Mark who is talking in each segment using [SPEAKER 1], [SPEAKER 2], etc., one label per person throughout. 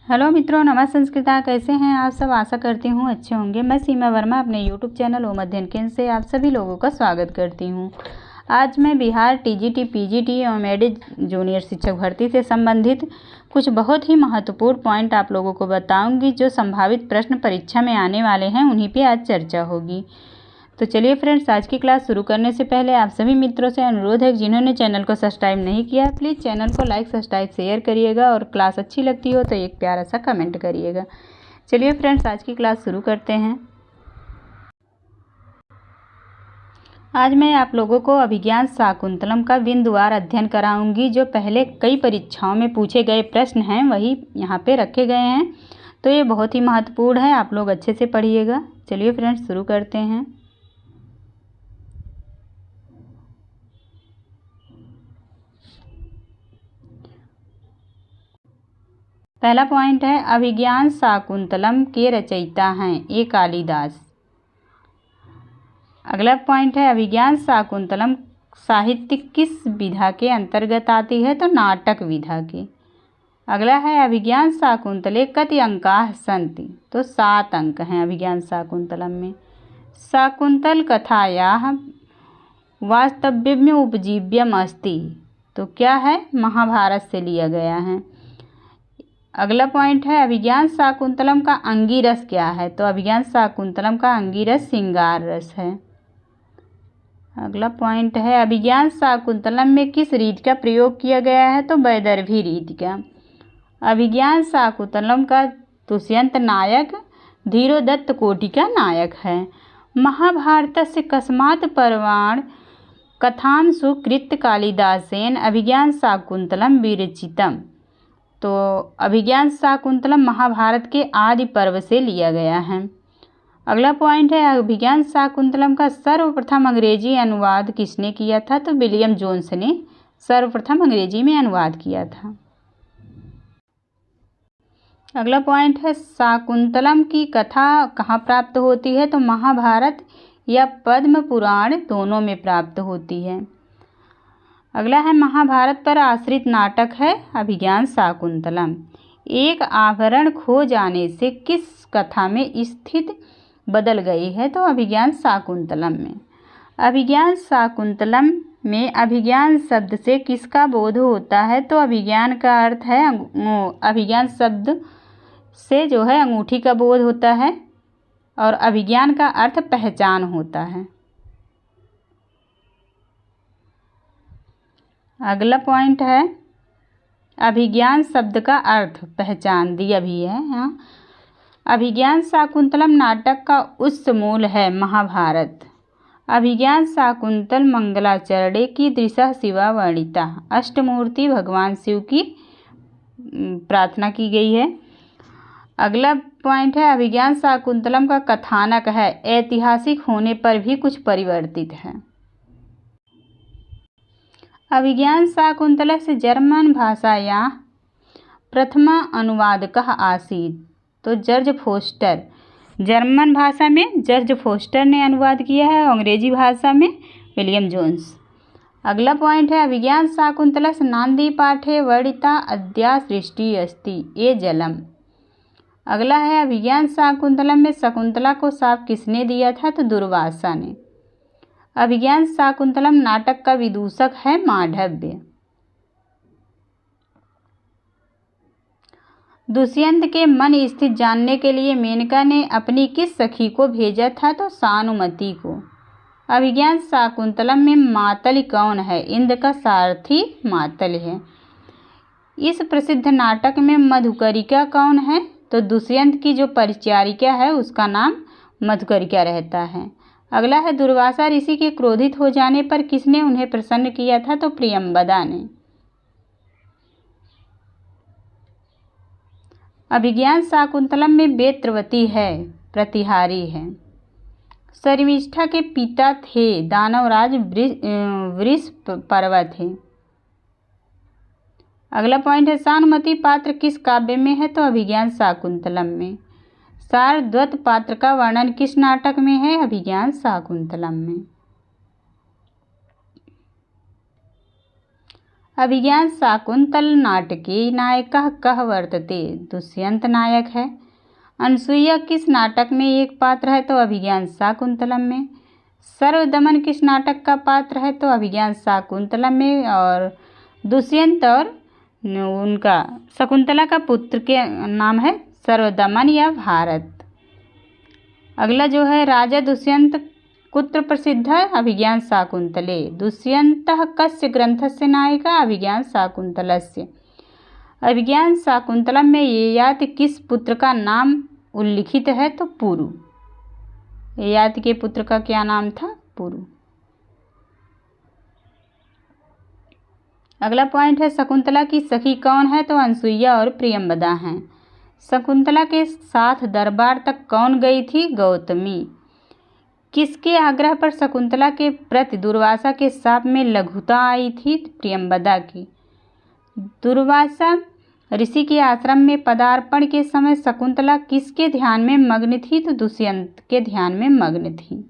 [SPEAKER 1] Hello मित्रों, नमः संस्कृता। कैसे हैं आप सब? आशा करती हूँ अच्छे होंगे। मैं सीमा वर्मा अपने यूट्यूब चैनल ओम अध्ययन केंद्र से आप सभी लोगों का स्वागत करती हूँ। आज मैं बिहार टीजीटी पीजीटी एवं एडी जूनियर शिक्षक भर्ती से संबंधित कुछ बहुत ही महत्वपूर्ण पॉइंट आप लोगों को बताऊंगी, जो संभावित प्रश्न परीक्षा में आने वाले हैं। उन्हीं पे आज चर्चा होगी। तो चलिए फ्रेंड्स, आज की क्लास शुरू करने से पहले आप सभी मित्रों से अनुरोध है कि जिन्होंने चैनल को सब्सक्राइब नहीं किया है, प्लीज़ चैनल को लाइक, सब्सक्राइब, शेयर करिएगा और क्लास अच्छी लगती हो तो एक प्यारा सा कमेंट करिएगा। चलिए फ्रेंड्स, आज की क्लास शुरू करते हैं। आज मैं आप लोगों को अभिज्ञान शाकुंतलम का बिंदुवार अध्ययन कराऊंगी। जो पहले कई परीक्षाओं में पूछे गए प्रश्न हैं वही यहाँ पे रखे गए हैं, तो ये बहुत ही महत्वपूर्ण है। आप लोग अच्छे से पढ़िएगा। चलिए फ्रेंड्स, शुरू करते हैं। पहला पॉइंट है, अभिज्ञान शाकुंतलम के रचयिता हैं ए कालिदास। अगला पॉइंट है, अभिज्ञान शाकुंतलम साहित्य किस विधा के अंतर्गत आती है? तो नाटक विधा के। अगला है, अभिज्ञान शाकुंतले कति अंकाः सन्ति? तो 7 अंक हैं अभिज्ञान शाकुंतलम में। शाकुंतल कथायाः वास्तव्यम उपजीव्यम अस्ति? तो क्या है? महाभारत से लिया गया है। अगला पॉइंट है, अभिज्ञान शाकुंतलम का अंगिरस क्या है? तो अभिज्ञान शाकुंतलम का अंगिरस श्रृंगार रस है। अगला पॉइंट है, अभिज्ञान शाकुंतलम में किस रीति का प्रयोग किया गया है? तो वैदर्भी रीति का। अभिज्ञान शाकुंतलम का दुष्यंत नायक धीरोदत्त कोटि का नायक है। महाभारतस्य कस्मात् पर्वाण् कथां सुकृत्य कालिदासेन अभिज्ञान शाकुंतलम विरचितम्? तो अभिज्ञान शाकुंतलम महाभारत के आदि पर्व से लिया गया है। अगला पॉइंट है, अभिज्ञान शाकुंतलम का सर्वप्रथम अंग्रेजी अनुवाद किसने किया था? तो विलियम जोन्स ने सर्वप्रथम अंग्रेजी में अनुवाद किया था। अगला पॉइंट है, शाकुंतलम की कथा कहाँ प्राप्त होती है? तो महाभारत या पद्म पुराण दोनों में प्राप्त होती है। अगला है, महाभारत पर आश्रित नाटक है अभिज्ञान शाकुंतलम। एक आभरण खो जाने से किस कथा में स्थिति बदल गई है? तो अभिज्ञान शाकुंतलम में। अभिज्ञान शाकुंतलम में अभिज्ञान शब्द से किसका बोध होता है? तो अभिज्ञान का अर्थ है, अभिज्ञान शब्द से जो है अंगूठी का बोध होता है और अभिज्ञान का अर्थ पहचान होता है। अगला पॉइंट है, अभिज्ञान शब्द का अर्थ पहचान दिया भी है यहाँ। अभिज्ञान शाकुंतलम नाटक का उच्च मूल है महाभारत। अभिज्ञान शाकुंतल मंगलाचरणे की दृशा शिवा वर्णिता। अष्टमूर्ति भगवान शिव की प्रार्थना की गई है। अगला पॉइंट है, अभिज्ञान शाकुंतलम का कथानक है ऐतिहासिक होने पर भी कुछ परिवर्तित है। अभिज्ञान शाकुंतलस्य जर्मन भाषायाः प्रथमा अनुवादकः आसीत्? तो जॉर्ज फोस्टर। जर्मन भाषा में जॉर्ज फोस्टर ने अनुवाद किया है, अंग्रेजी भाषा में विलियम जोन्स। अगला पॉइंट है, अभिज्ञान शाकुंतलस्य नांदी पाठे वर्णिता अद्या सृष्टि अस्ति ये जलम। अगला है, अभिज्ञान शाकुंतलम में शकुंतला को शाप किसने दिया था? तो दुर्वासा ने। अभिज्ञान शाकुंतलम नाटक का विदूषक है मांडव्य। दुष्यंत के मन स्थित जानने के लिए मेनका ने अपनी किस सखी को भेजा था? तो सानुमति को। अभिज्ञान शाकुंतलम में मातली कौन है? इंद्र का सारथी मातल है। इस प्रसिद्ध नाटक में मधुकरिका कौन है? तो दुष्यंत की जो परिचारिका है उसका नाम मधुकरिका रहता है। अगला है, दुर्वासा ऋषि के क्रोधित हो जाने पर किसने उन्हें प्रसन्न किया था? तो प्रियंवदा ने। अभिज्ञान शाकुंतलम में वेत्रवती है प्रतिहारी है। शर्मिष्ठा के पिता थे दानवराज वृषपर्वा थे। अगला पॉइंट है, सानुमति पात्र किस काव्य में है? तो अभिज्ञान शाकुंतलम में। शारद्वत पात्र का वर्णन किस नाटक में है? अभिज्ञान शाकुंतलम में। अभिज्ञान शाकुंतल नाटके नायकः कः वर्तते? दुष्यंत नायक है। अनसुईया किस नाटक में एक पात्र है? तो अभिज्ञान शाकुंतलम में। सर्वदमन किस नाटक का पात्र है? तो अभिज्ञान शाकुंतलम में। और दुष्यंत और उनका शकुंतला का पुत्र के नाम है सर्वदमन या भारत। अगला जो है, राजा दुष्यंत कुत्र प्रसिद्ध है? अभिज्ञान शाकुंतले। दुष्यंतः कस्य ग्रंथस्य नायिका? अभिज्ञान शाकुंतलस्य। अभिज्ञान शाकुंतलम में ययाति किस पुत्र का नाम उल्लिखित है? तो पुरु। ययाति के पुत्र का क्या नाम था? पुरु। अगला पॉइंट है, शकुंतला की सखी कौन है? तो अनसुईया और प्रियंवदा हैं। शकुंतला के साथ दरबार तक कौन गई थी? गौतमी। किसके आग्रह पर शकुंतला के प्रति दुर्वासा के शाप में लघुता आई थी? प्रियंवदा की। दुर्वासा ऋषि के आश्रम में पदार्पण के समय शकुंतला किसके ध्यान में मग्न थी? तो दुष्यंत के ध्यान में मग्न थी।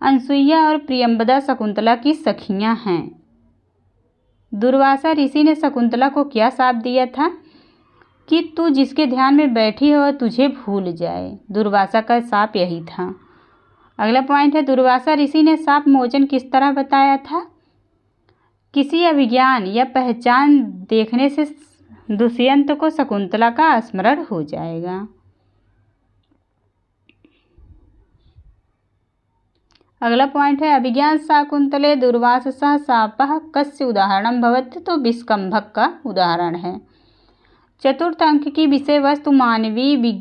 [SPEAKER 1] अनसुईया और प्रियंवदा शकुंतला की सखियां हैं। दुर्वासा ऋषि ने शकुंतला को क्या शाप दिया था? कि तू जिसके ध्यान में बैठी हो तुझे भूल जाए। दुर्वासा का शाप यही था। अगला पॉइंट है, दुर्वासा ऋषि ने शाप मोचन किस तरह बताया था? किसी अभिज्ञान या पहचान देखने से दुष्यंत को शकुंतला का स्मरण हो जाएगा। अगला पॉइंट है, अभिज्ञान शाकुंतले दुर्वाससः शापः कस्य उदाहरणं भवति? तो विष्कंभक का उदाहरण है। चतुर्थ अंक की विषय वस्तु मानवीय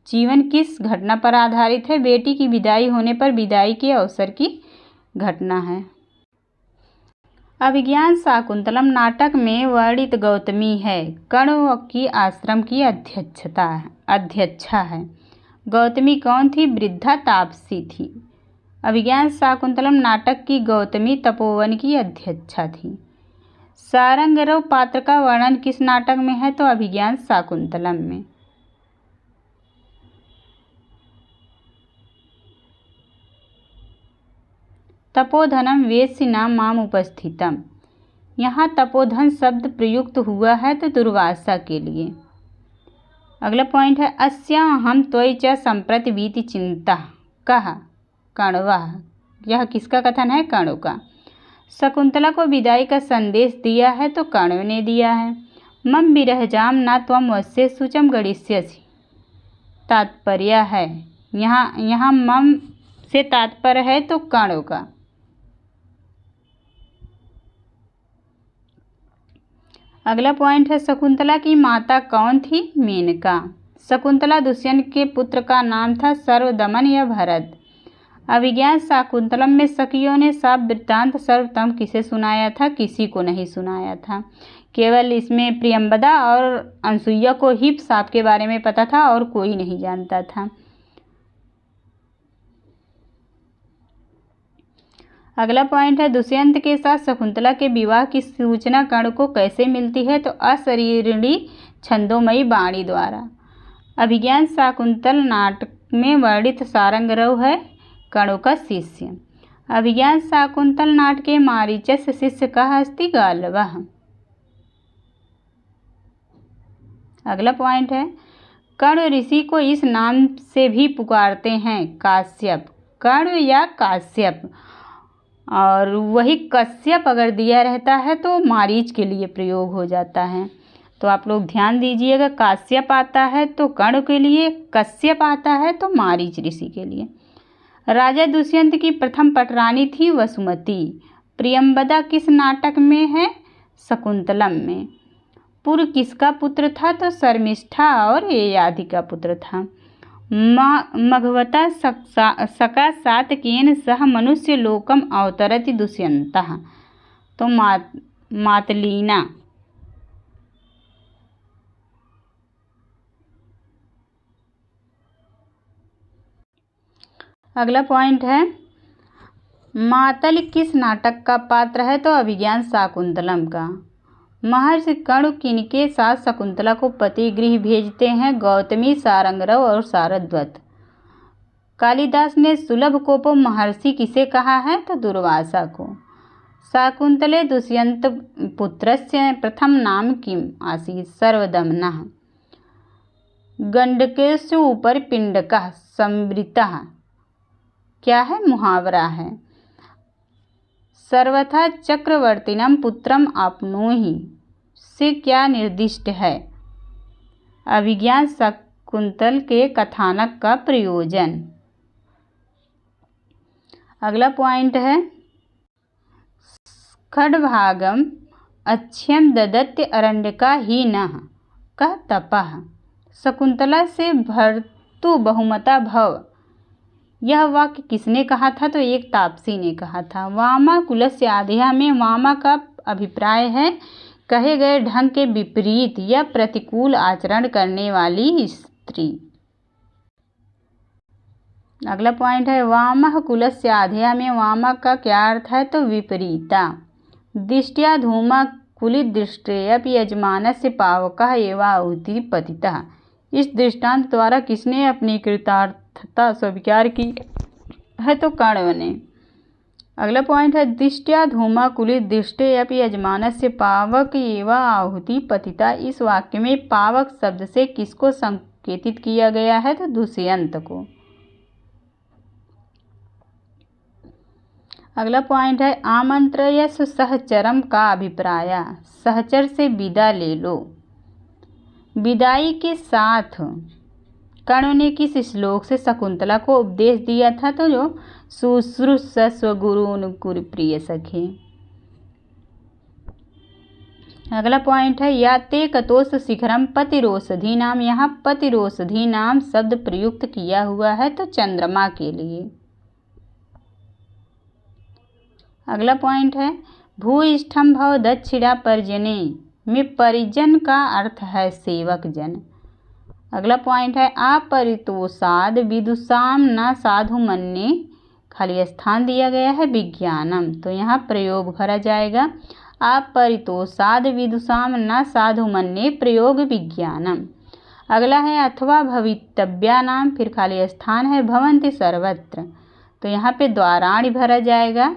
[SPEAKER 1] जीवन किस घटना पर आधारित है? बेटी की विदाई होने पर विदाई के अवसर की घटना है। अभिज्ञान शाकुंतलम नाटक में वर्णित गौतमी है कण्व की आश्रम की अध्यक्षा है। गौतमी कौन थी? वृद्धा तापसी थी। अभिज्ञान शाकुंतलम नाटक की गौतमी तपोवन की अध्यक्षा थी। सारंगरव पात्र का वर्णन किस नाटक में है? तो अभिज्ञान शाकुंतलम में। तपोधनम वेश्यिना माम उपस्थितम। यहाँ तपोधन शब्द प्रयुक्त हुआ है तो दुर्वासा के लिए। अगला पॉइंट है, अस्याहं त्वयि च सम्प्रति वीति चिंता कः? कण्वः। यह किसका कथन है? कण्व का। शकुंतला को विदाई का संदेश दिया है तो कण्व ने दिया है। मम विरहजाम न त्वं वश्ये शुचं गणिष्यसि। तात्पर्य है, यहाँ मम से तात्पर्य है तो कण्व का। अगला पॉइंट है, शकुंतला की माता कौन थी? मेनका। शकुंतला दुष्यंत के पुत्र का नाम था सर्वदमन या भरत। अभिज्ञान शाकुंतलम में सखियों ने शाप वृत्तांत सर्वप्रथम किसे सुनाया था? किसी को नहीं सुनाया था। केवल इसमें प्रियंवदा और अनसुईया को ही शाप के बारे में पता था और कोई नहीं जानता था। अगला पॉइंट है, दुष्यंत के साथ शकुंतला के विवाह की सूचना कर्ण को कैसे मिलती है? तो अशरीरिणी छंदोमयी वाणी द्वारा। अभिज्ञान शाकुंतल नाटक में वर्णित सारंगरव है कण्व का शिष्य। अभिज्ञान शाकुंतल नाटके मारीचस्य शिष्य कः अस्ति? गालवः। अगला पॉइंट है, कण्व ऋषि को इस नाम से भी पुकारते हैं काश्यप। कण्व या काश्यप, और वही कश्यप अगर दिया रहता है तो मारीच के लिए प्रयोग हो जाता है। तो आप लोग ध्यान दीजिएगा, काश्यप आता है तो कण्व के लिए, कश्यप आता है तो मारीच ऋषि के लिए। राजा दुष्यंत की प्रथम पटरानी थी वसुमती। प्रियंवदा किस नाटक में है? शकुंतलम में। पुर किसका पुत्र था? तो शर्मिष्ठा और ययाति का पुत्र था। मघवता सका सातकेन सह मनुष्य लोकम अवतरति दुष्यंतः। तो मातलीना। अगला पॉइंट है, मातल किस नाटक का पात्र है? तो अभिज्ञान शाकुंतलम का। महर्षि कण्व किनके साथ शकुंतला को पति गृह भेजते हैं? गौतमी, सारंगरव और शारद्वत। कालिदास ने सुलभ कोपो महर्षि किसे कहा है? तो दुर्वासा को। शाकुन्तले दुष्यन्तपुत्रस्य प्रथम नाम किम् आसीत्? सर्वदमनः। गण्डकेषु उपरि पिण्डकः संवृतः क्या है? मुहावरा है। सर्वथा चक्रवर्तिनं पुत्रम आपनोहि से क्या निर्दिष्ट है? अभिज्ञान शाकुंतल के कथानक का प्रयोजन। अगला पॉइंट है खड्भागम अच्छ्यम ददत्य अरण्यका ही न कह तपः। शकुंतला से भर्तु बहुमता भव, यह वाक्य किसने कहा था? तो एक तापसी ने कहा था। वामा कुलस्य आधिया में वामा का अभिप्राय है कहे गए ढंग के विपरीत या प्रतिकूल आचरण करने वाली स्त्री। अगला पॉइंट है वामः कुलस्य आधिया में वामा का क्या अर्थ है? तो विपरीता। दृष्टिया धूमा कुलित दृष्टेयपि यजमानस्य पावकः एवाहुति पतितः। इस दृष्टांत द्वारा किसने अपनी कृतार्थता स्वीकार की है? तो कण्व ने। अगला पॉइंट है दृष्टिया धूमा कुलित दृष्टेयपि यजमानस्य पावक एवा आहुति पतिता। इस वाक्य में पावक शब्द से किसको संकेतित किया गया है? तो दुष्यंत को। अगला पॉइंट है आमंत्रयस सहचरम का अभिप्राय। सहचर से विदा ले लो। विदाई के साथ कण्व ने किस श्लोक से शकुंतला को उपदेश दिया था? तो जो शुश्रूषस्व गुरून् कुरु प्रिय सखे। अगला पॉइंट है याते कतोष शिखरम पतिरोषधि नाम। यहाँ पतिरोषधि नाम शब्द प्रयुक्त किया हुआ है तो चंद्रमा के लिए। अगला पॉइंट है भूइष्ठम भव दक्षिणा परिजने में परिजन का अर्थ है सेवक जन। अगला पॉइंट है अपरितोषाद विदुषाम न साधु मन्ये, खाली स्थान दिया गया है विज्ञानम, तो यहाँ प्रयोग भरा जाएगा अपरितोषाद विदुषाम न साधु मन्ये प्रयोग विज्ञानम। अगला है अथवा भवितव्या नाम, फिर खाली स्थान है भवन्ति सर्वत्र, तो यहाँ पे द्वाराणि भरा जाएगा